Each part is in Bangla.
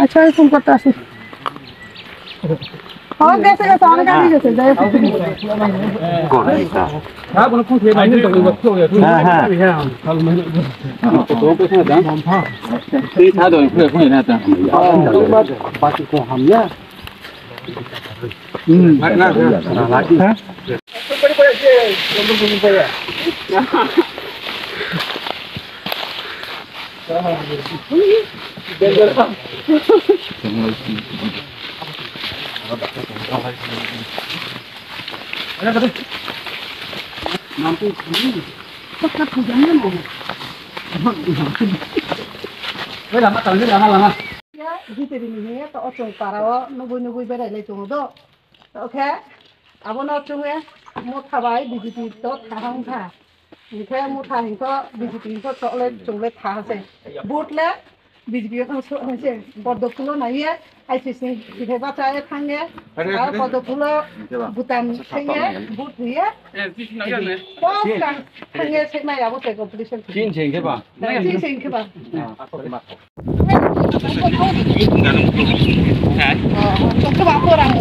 আচ্ছা ফোন করতে আসি হ্যাঁ গেছে গেছে অনেক আগে গেছে যাই হ্যাঁ বলো কোন হ্যাঁ হ্যাঁ তো পেছনে দাম হ্যাঁ এই था दो कोई ना था बाकी को हम या ना हां बड़ी बड़ी से बंदूक पे বিজেপি হচ্ছে পদ্মফুল নাইয়ে আইসিসি পিঠে বাঁচায় থাঙ্গে আর পদ্মফুল ভুটান থাঙ্গে বুট দিয়ে থাঙ্গে সেনাই আবতে কম্পিটিশন চিন সেংকে বা চিন সেংকে বা হ্যাঁ তো বাপ রাম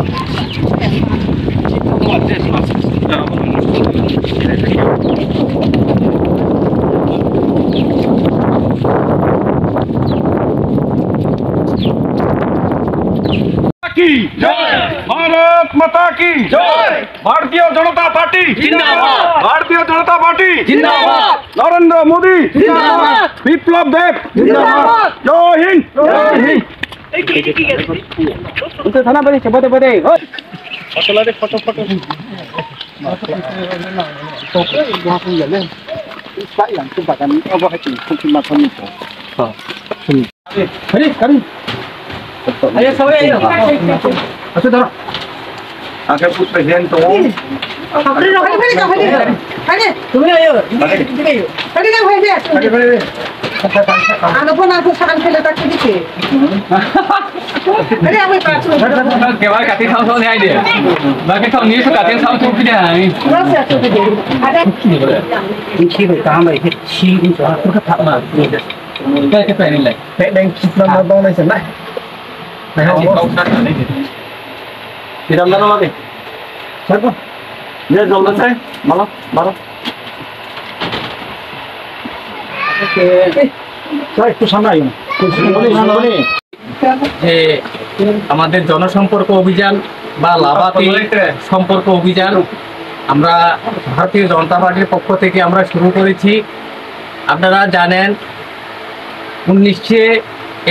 की जय भारत माता की जय भारतीय जनता पार्टी जिंदाबाद भारतीय जनता पार्टी जिंदाबाद नरेंद्र मोदी जिंदाबाद विप्लव देव जिंदाबाद जय हिंद जय हिंद उनसे थाना बड़े चबते बड़े फोटो ले फोटो फोटो तो वहां पे ले sai yang tembakan apa itu cuma kami हां अरे करी ayo sawe ayo ayo daro agar put present to apne no khali তুমি ayo দিকে ayo khali না ভাই দে আনো পনা তো সাকাল ফেলে তাকে দিকে আরে আমি পাচ্ছি কেবা কাটি খাও খাও নাই দে বাকি খাও নিয়ে কাটি খাও তো কি নাই রস আছে তো দে আরে কি ভাই কাম ভাই ছি ই তো আপকা থাক মা এটা কে পেনি লাই পে ডেং কিতনা মা দো নাই সে না Tidak mana lagi? Siapa? Dia jauh saya, malam, malam. Oke, saya itu sana ya. যে আমাদের জনসম্পর্ক অভিযান বা লাভাতি সম্পর্ক অভিযান আমরা ভারতীয় জনতা পার্টির পক্ষ থেকে আমরা শুরু করেছি। আপনারা জানেন 19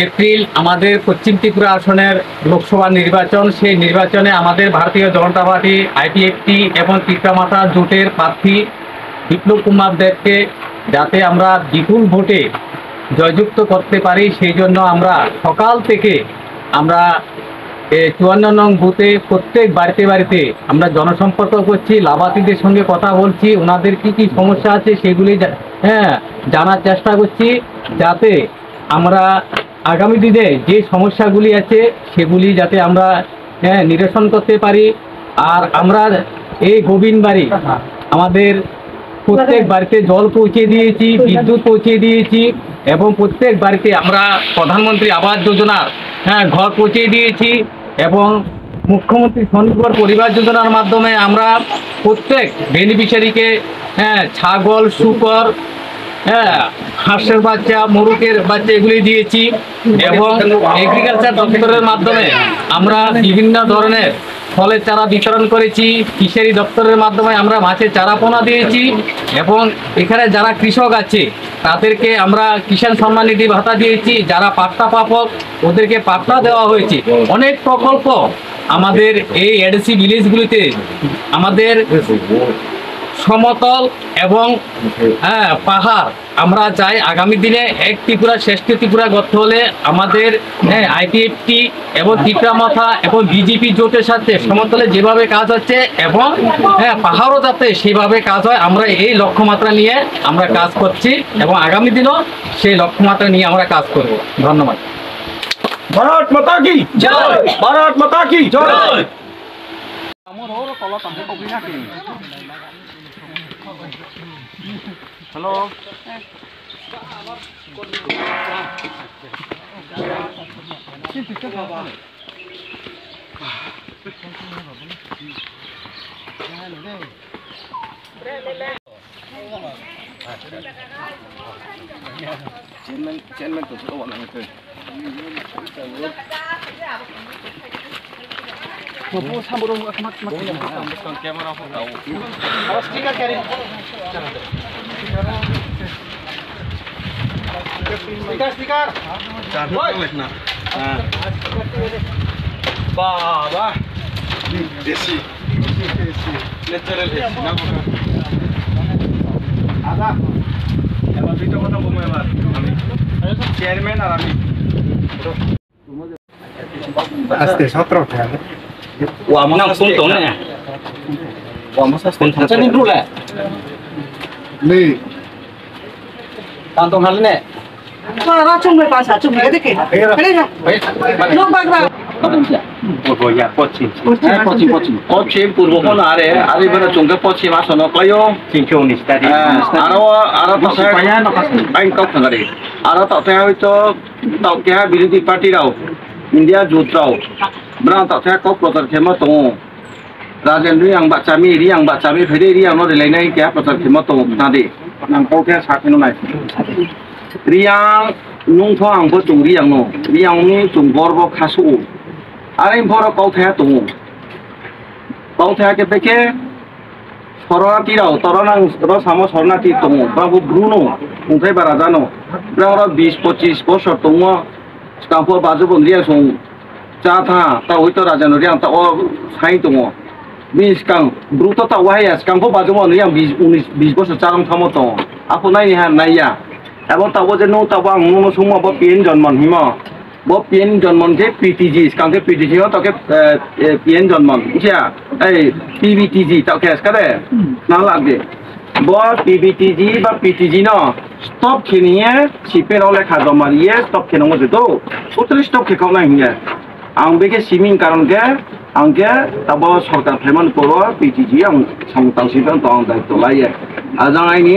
এপ্রিল আমাদের পশ্চিম ত্রিপুরা আসনের লোকসভা নির্বাচন, সেই নির্বাচনে আমাদের ভারতীয় জনতা পার্টি আইপিএফটি এবং ত্রিপুরা জোটের প্রার্থী বিপ্লব কুমার দেবকে যাতে আমরা বিপুল ভোটে জয়যুক্ত করতে পারি সেই জন্য আমরা সকাল থেকে আমরা 54 নং বুথে প্রত্যেক বাড়িতে বাড়িতে আমরা জনসম্পর্ক করছি, লাভার্থীদের সঙ্গে কথা বলছি, ওনাদের কি কি সমস্যা আছে সেগুলি জানার চেষ্টা করছি যাতে আমরা আগামী দিনে যে সমস্যাগুলি আছে সেগুলি যাতে আমরা নিরসন করতে পারি। আর আমরা এই গোবিন্দবাড়ি আমাদের প্রত্যেক বাড়িতে জল পৌঁছে দিয়েছি, বিদ্যুৎ পৌঁছে দিয়েছি এবং প্রত্যেক বাড়িতে আমরা প্রধানমন্ত্রী আবাস যোজনার ঘর পৌঁছে দিয়েছি এবং মুখ্যমন্ত্রী স্বনির্ভর পরিবার যোজনার মাধ্যমে আমরা প্রত্যেক বেনিফিশিয়ারিকে ছাগল, শূকর, হাঁসের বাচ্চা, মোরগের বাচ্চা এগুলি দিয়েছি এবং এগ্রিকালচার দপ্তরের মাধ্যমে আমরা বিভিন্ন ধরনের ফলের চারা বিতরণ করেছি। ফিশারি দপ্তরের মাধ্যমে আমরা মাছের চারা পোনা দিয়েছি এবং এখানে যারা কৃষক আছে তাদেরকে আমরা কিষাণ সম্মান নিধি ভাতা দিয়েছি। যারা পাট্টা প্রাপক ওদেরকে পাট্টা দেওয়া হয়েছে। অনেক প্রকল্প আমাদের এই এডিসি ভিলেজগুলিতে আমাদের সমতল এবং পাহাড় আমরা চাই আগামী দিনে এক ত্রিপুরা শ্রেষ্ঠ ত্রিপুরা গড়তে হলে আমাদের আইপিএফটি এবং ত্রিপুরা এবং বিজেপি জোটের সাথে সমতলে যেভাবে কাজ হচ্ছে এবং পাহাড়ও যাতে সেভাবে কাজ হয় আমরা এই লক্ষ্যমাত্রা নিয়ে আমরা কাজ করছি এবং আগামী দিনও সেই লক্ষ্যমাত্রা নিয়ে আমরা কাজ করব। ধন্যবাদ। ভারত মাতা কি জয়, ভারত মাতা কি জয়। Hello Chairman tổ chức bọn này thôi. Mau sambung mak kamera foto. Awas stiker kirim. Stiker. Jangan Baba. Desi. Natural है ना आधा এবার দুটো কথা বলবো এবার আমি চেয়ারম্যান আর আমি আস্তে 17 টাকা Wah, menang untung ya. Wah, masa untung ini dulu lah. นี่ Kantong hal ini. Para chung mai pasa chung mai deke. Kale na. Nok bag na. Boya pochin. পশ্চিম পূর্ব কোন আরে আরে বেলা চঙ্গে পশ্চিম আসন কয়ো Sinkronis tadi. আরো আইন কাপ থাকারে আরো তাতে হয়তো তাকে বিরোধী পার্টিরাও ইন্ডিয়া জোটরাও ব্রাং তাতে কাপ প্রচার খেমা তো Rajendra yang bacami ri yang bacami phede ri ang no relainai kya প্রচার খেমা তো না দে nang kau kya sakeno nai riang nung tho ang bo chung riang no riang ni chung bor bo khasu আরে ভর কও থা তো কও থা কে পেকে শরণার্থীরাও তরনাং সামো শরণার্থী তো বাবু ব্রুনো উঠাই বারা জানো ব্রাংরা 20-25 বছর তো কাম্পো বাজু বন্দিয়া সং চা থা তা হইতো রাজানো রিয়াং তা ও সাই তো 20 কাং ব্রুতো তা ওয়াইয়া কাম্পো বাজু বন্দিয়া 20 বছর চারং থামো তো আপু নাই হ্যাঁ নাইয়া এবং তাবো যে নো তাবো আং নো সুমো ব পিন জন্মন হিমা Bo PN জন্মন যে PTG sekarang ke PTG ও তাকে PN জন্মন ইয়া এই PBTG তাকে আজকারে না লাগবে bo PBTG বা PTG no stop খেনিয়ে সিপের ওলে খাজো মারিয়ে stop খেনং মতে তো উত্তর stop খেকাও না হিয়া আং বেকে সিমিং কারণ কে আংকে তাবো সরকার ফেমান করো PTG আং সংতাং সিপেন তো আং দায়িত্ব লাইয়ে আজাং আইনি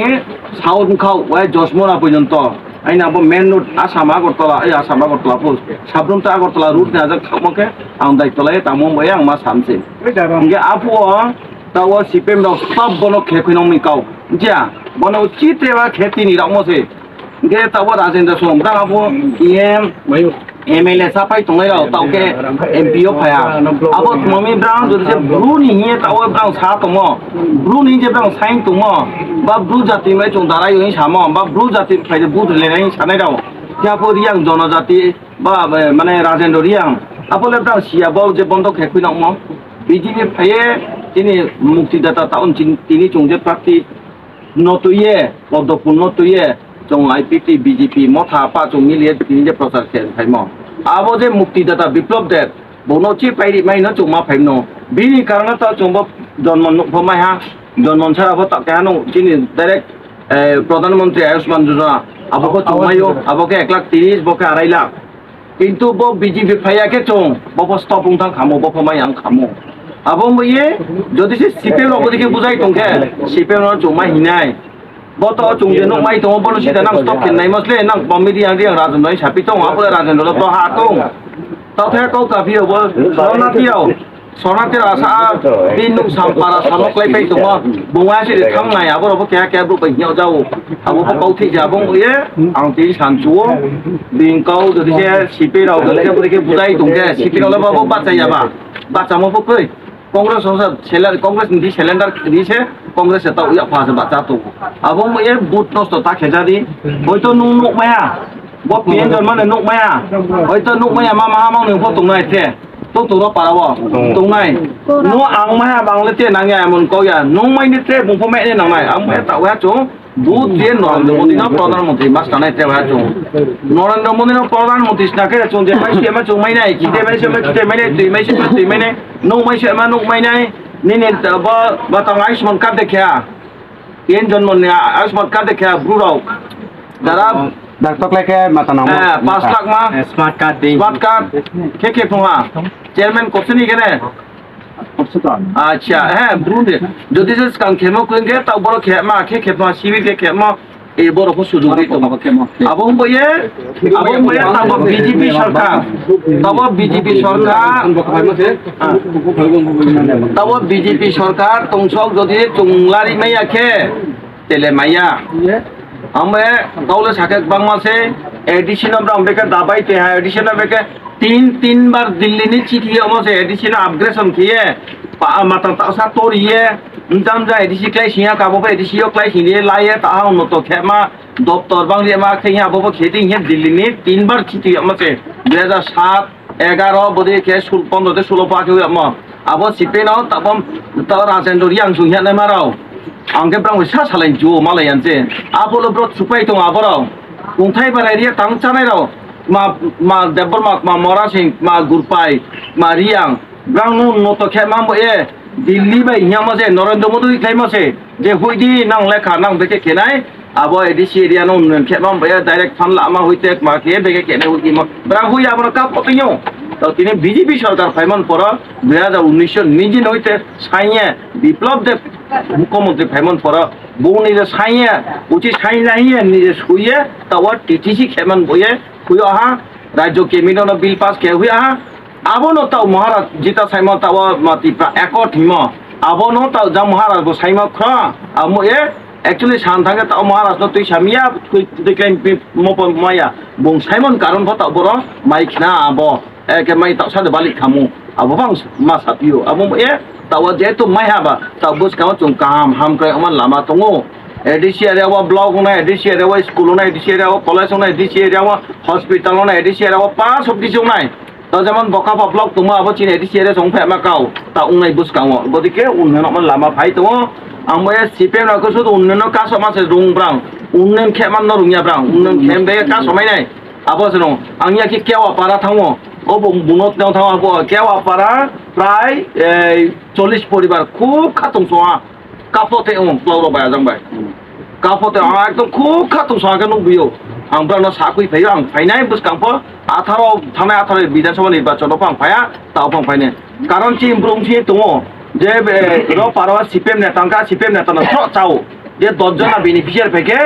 সাউন্ড খাও ওই জসমরা পর্যন্ত আইনা আবো মেন রোড আসাম আগরতলা এই আসাম আগরতলা পোস্ট সাবরুম তা আগরতলা রুট না যা খামকে আং দায়িত্ব লাই তামো বয় আং মা সামছে ইগে আপু তাও সিপেম দাও সব বনো খেখইনং মিকাও জিয়া বনো চিত্রেবা খেতি নি রামছে গে তাও রাজেন্দ্র সোমরা আপু EM MLA sapai tungai rao tau ke MPO phaya abo mami brang jodi se bru ni hiye tau brang sa tomo bru ni je brang sain tomo ba bru jati mai chung darai yoi samo ba bru jati phai bu le nai sanai rao kya po riang jonojati ba mane rajendra riang apole brang sia bol je bondok khekui nang mo BJP phaye tini muktidata taun tini chungje prati notuye podopun notuye trong IPT BJP motha pa chung milie tini je prasar khen phai mo abo je muktidata biplop der bono chi pairi mai no chung ma phai no bini karana ta chung bo jonmon no phomai ha jonmon chara bo ta kano tini direct প্রধানমন্ত্রী আয়ুষ্মান যোজনা আবকে চমাইও আবকে 1,30,000 বকে 2.5 লাখ কিন্তু ব বিজেপি ফাইয়াকে চং বপ স্টপ উংথাং খামো বপ মাই আং খামো আবো মইয়ে যদি সে সিপেল অবদিকে বুঝাই তংকে সিপেল ন চমাই হিনাই বত চংজে ন মাই তং বল সিদা নাং স্টপ কেন নাই মসলে নাং বমিদি আং রিয়াং রাজন নই সাপি তং আপলে রাজন ল তো হা তং তাতে কও কাফি হবো শরণার্থীও শরণার্থীর আশা তিন নুক সামপারা সামক লাই পাই তং বুয়া সে থামনাই আবো রব কে কে বু পাই হিয়াও যাও আবো কও থি যাবং ওয়ে আং তি সানচুও বিং কও যদি সে সিপে রাও গলে বদিকে বুঝাই তংকে সিপে রাও বাবু বাচ্চা যাবা বাচ্চা মো কই কংগ্রেস সংসদ ছেলে কংগ্রেস নি সিলিন্ডার দিছে কংগ্রেস তা উয়া ফাসে বাচ্চা তো আবো এ বুট নষ্ট তা খেজা দি হয়তো নুক নুক মায়া ব পিএন জন্মনে নুক মায়া হয়তো নুক মায়া মা মা মাং নুক তো নাই থে তো তো পারাবো তো নাই নো আং মায়া বাংলা তে নাঙ্গা এমন কইয়া নো মাইনি তে বুফ মে নে নাঙ্গাই আং মে তা ওয়া চং বুট দিয়ে নরেন্দ্র মোদী না প্রধানমন্ত্রী মাস কানাই তে ওয়া চং নরেন্দ্র মোদী না প্রধানমন্ত্রী নাকে চং যে মাই সে মা চং মাই নাই কিতে মাই সে মা কিতে মাই নাই তুই মাই সে মা তুই মাই নাই নো মাই সে মা নো মাই নাই নি নি বা তা আয়ুষ্মান কার্ড দেখিয়া পিএন জন্ম নে আয়ুষ্মান কার্ড দেখিয়া ব্রুরাও যারা ডাক্তার লেকে মাতা নাম 5 লাখ মা Smart card ding. Smart card কে কে ফোয়া চেয়ারম্যান কোসনি কেনে আচ্ছা হ্যাঁ ব্রুদে যদি সে কাম খেমো কইঙ্গে তা বড় খেমা খে খেমা সিবি কে খেমা এই বড় সুযোগ দিত আবং বইয়ে তাবো বিজেপি সরকার তাবো বিজেপি সরকার তংসক যদি চুংলারি মাইয়াখে তেলে মাইয়া আমরা তাহলে সাকে বাংমাসে এডিশন আমরা বেকে দাবাই তে হ্যাঁ এডিশন বেকে तीन बार दिल्ली ने चिठी हमसे एडिशन अपग्रेडेशन किए माता तासा तोरिए इंतम जा एडिशन क्लाइ सिया काबो पे एडिशन क्लाइ हिले लाये ता उन्नत खेमा दफ्तर बांगले मा खेया बाबो खेती हे दिल्ली ने 3 बार चिठी हमसे 2007 11 बदे के 15 से 16 पाके हम अब सिपे न तबम त राजेंद्र रियांग सुया ने माराव आंगे ब्रांग सा सालाइन जो मालायानसे आबोलो ब्रो सुपाइ दं आबराव उंथाइ बारायरिया तां चानाय Rao ma debor ma mora sing ma gurpai ma riang brang nu noto khe ma mo e dilli bai nya mo se narendra modi khai mo se je huidi nang lekha nang beke kenai abo edisi area no khe ma bai direct fan la ma huite ma ke beke kene huidi ma brang hui amra ka potinyo তো তিনি বিজেপি সরকার ফাইমান পর 2019 নিজে হইতে সাইয়ে বিপ্লব দেব মুখ্যমন্ত্রী ফাইমান পর বউ নিজে সাইয়ে উচিত সাই নাইয়ে নিজে শুয়ে তাও টিটিসি খেমান বইয়ে हुई आहा राज्य कैबिनेट बिल पास के हुई आहा आबो न ताव महाराज जिता साइमा ताव माति एकट हिम आबो न ताव जा महाराज बो साइमा खरा आमो ए एक्चुअली सान थांगे ताव महाराज न तुइ सामिया देखैन मप माया बं साइमन कारण भ ताव बरो माइखना आबो एके माइ ताव सादे बालिक खामु आबो बां मा सापियो आबो ए ताव जेतु माइहाबा ताव बस काव चुं काम हाम कै अमान लामा तंगो एडिसी एरिया वो ब्लॉक होना एडिसी एरिया वो स्कूल होना एडिसी एरिया वो कॉलेज होना एडिसी एरिया वो हॉस्पिटल होना एडिसी एरिया वो पास ऑफ दिस होना तो जमन बकापा ब्लॉक तुम अब चिन एडिसी एरिया संग फेमा काउ ता उंगनाय बुस काउ बदिके उन्नयन मन लामा फाइ तो आमया सीपीएम ना कसो उन्नयन का समाज रुंग्रां उन्नयन खेमान न रुंगिया ब्रां उन्नयन खेमबे का समायनाय अब सनो आंनिया कि केवा पारा थाङो ओ बुनत नाव थाङो अब केवा पारा प्राय 40 परिवार खूब खातुम सोआ काफोते प्लाउरो बाया जांबाय काफोते एकदम खूब खातुम सोआके नुबियो आंब्रा न साकुइ फैयो आं फाइनाय बुसकांफ 18 थानाय 18 विधानसभा निर्वाचन आं फाया ताव आं फाइने कारण चि इमप्रुवमेन्ट दङ जे र पारवा सीपीएम नेतांका सीपीएम नेतानो स चाव जे 10 जना बेनिफिशियारि फेके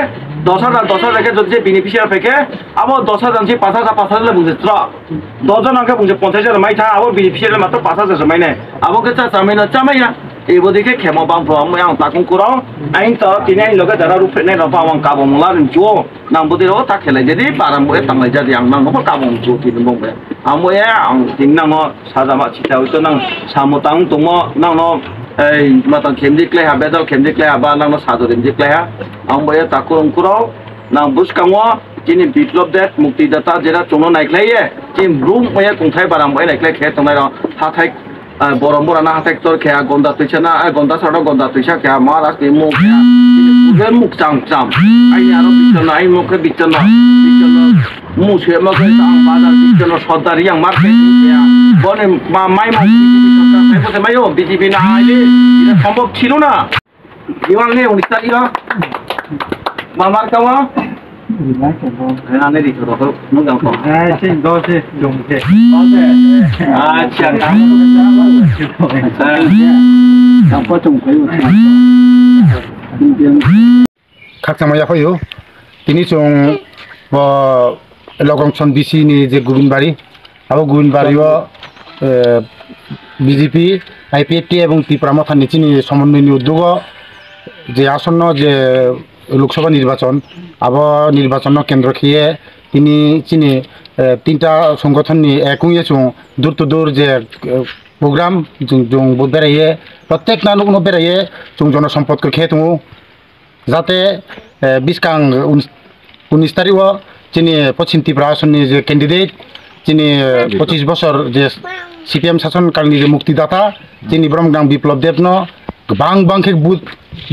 10,000 लेके যদি बेनिफिशियारि फेके अब 10,000 से 5,000 ले बुझे 10 जना के बुझे 50,000 माइ था अब बेनिफिशियारि मात्र 5,000 से माइने अब के चा चामेना चामाया एबो देखे खेमा बाम फ्रम आं ताकुं कुराव आइन त तिनै लगे दारा रुफेने न पावं काबो मुलान जो नांबो दिरो ता खेले जदि पाराम बे तांलाय जदि आं नांगो काबो जो तिन बंबे आमोए आं तिंनांगो साजामा चिताव तो नां सामतां दङ नांनो এই মাতা খেমদিকলাই হা বেদল খেমদিকলাই হা বা নাंनो সাদরিমদিকলাই হা आंबो ताकुं कुराव नां बुसकांगो जिनि बिप्लब देत मुक्तिदाता जेरा चंनो नायख्लाये जिम ब्रुम मया कुंथाय बाराम बय नायख्लाय खे तंनाय हाथाय बरम बराना हाथाय तोर खे गंदा तैसाना गंदा साडो गंदा तैसा खे महाराज नि मुख उगे मुख चाम चाम आइ आरो बिचन आइ मुखे बिचन मुसे मगे तां बाजार बिचन सदारि आं मार्के बने माइ सरकार माइयो बीजेपी ना आइले এটা সম্ভব ছিল না ইওয়াংনে 19 তারিখ মামার কাওয়া আনে দিছো তো মুগাং তো হ্যাঁ সেই 12 জমছে আচ্ছা কাপা চংখাই खाकसामाया फैयो तिनी चों लगंसन बिसि नि जे गुबुनबारि अब गुबुनबारियाव বিজেপি আইপিএফটি এবং ত্রিপুরা মথা নিচিনি সমন্বয় উদ্যোগ যে আসন্ন যে লোকসভা নির্বাচন আব নির্বাচন কেন্দ্র খেয়ে তিনি চিনি 3টা সংগঠননি একই চুং দূর টু দূর যে প্রোগ্রাম जों বেড়াইয়ে প্রত্যেক নানুক বেড়াইয়ে जों জনসম্পদকে খেয়ে তুমু যাতে 20 কাং 19 তারিখ চিনি পশ্চিম ত্রিপুরা আসননি যে ক্যান্ডিডেট চিনি 25 বছর যে सीपीएम शासन कालनि जे मुक्तिदाता जिनि ब्रह्मगां बिप्लब देवनो गोबां बांखे बुथ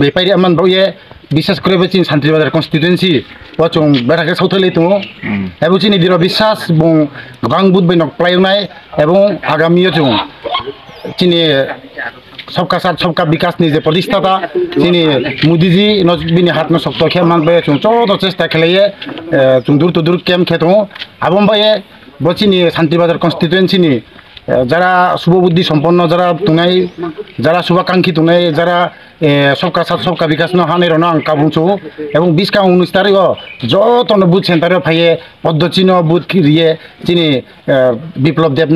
बेपारि आमान बये विशेष करे बचिन सान्त्रि बाजार कन्स्टिट्युएन्सि बचों बेराके सावथले दङ एबो जिनि दिरो विश्वास बं गोबां बुथ बैनक प्लायनाय एबं आगामियो जों जिनि सबका साथ सबका विकास नि जे प्रतिष्ठाता जिनि मोदीजी नजबिनि हातनो सक्तो खेमान बये जों चोदो चेष्टा खेलाये जों दूर टु दूर केम खेतो आबम बये बचिनि सान्त्रि बाजार कन्स्टिट्युएन्सि नि যারা শুভবুদ্ধি সম্পন্ন, যারা তুনাই, যারা শুভাকাঙ্ক্ষী তুনাই, যারা সবকা সাথ সবকা বিকাশ হানে রন আংকা বুঝো এবং 20 তারিখ যত বুথ সেন্টারে ফাইয়ে পদ্ধতিনো বুথ রিয়ে চিনি বিপ্লব দেব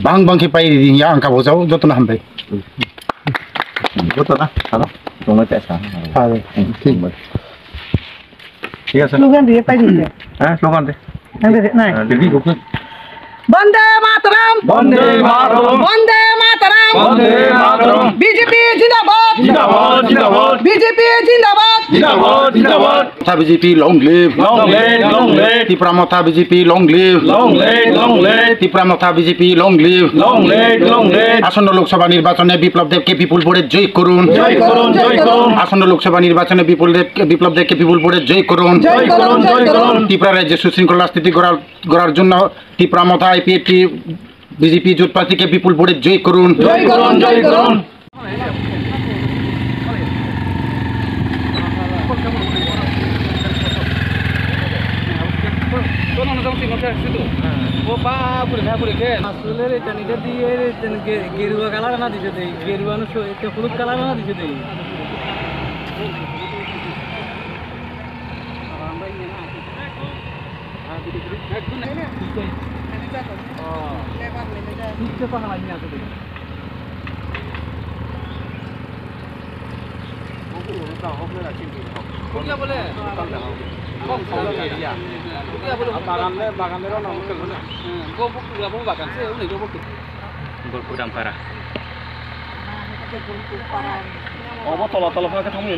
বাং বাংকি পাই রিয়া আংকা বোঝাও যত না হামবাই যত না হ্যালো তোমার চেষ্টা ঠিক আছে স্লোগান দিয়ে পাই দিলে হ্যাঁ স্লোগান দে নাই দিদি ওকে বন্দে মাতরম বন্দে মাতরম বন্দে মাতরম বন্দে মাতরম বিজেপি জিন্দাবাদ জিন্দাবাদ জিন্দাবাদ বিজেপি জিন্দাবাদ জিন্দাবাদ জিন্দাবাদ Motha BJP long live long live Tripura Motha BJP long live long live Tripura Motha BJP long live long live আসন্ন লোকসভা নির্বাচনে বিপ্লব দেবকে পিপুল বোর্ডে জয় করুন জয় করুন আসন্ন লোকসভা নির্বাচনে বিপ্লব দেবকে পিপুল বোর্ডে জয় করুন জয় করুন জয় করুন ত্রিপুরা রাজ্যে সুশৃঙ্খল রাজনীতি গড়ার জন্য ত্রিপুরা মথা আইপিএফটি বিজেপি জোট প্রার্থীকে বিপুল বোর্ডে জয় করুন জয় করুন জয় করুন গেরুয়া কালার না দিছে দেই গেরুয়া হলুদ কালার না দিছে দেই অব তলা তলা ফাঁকা থামুই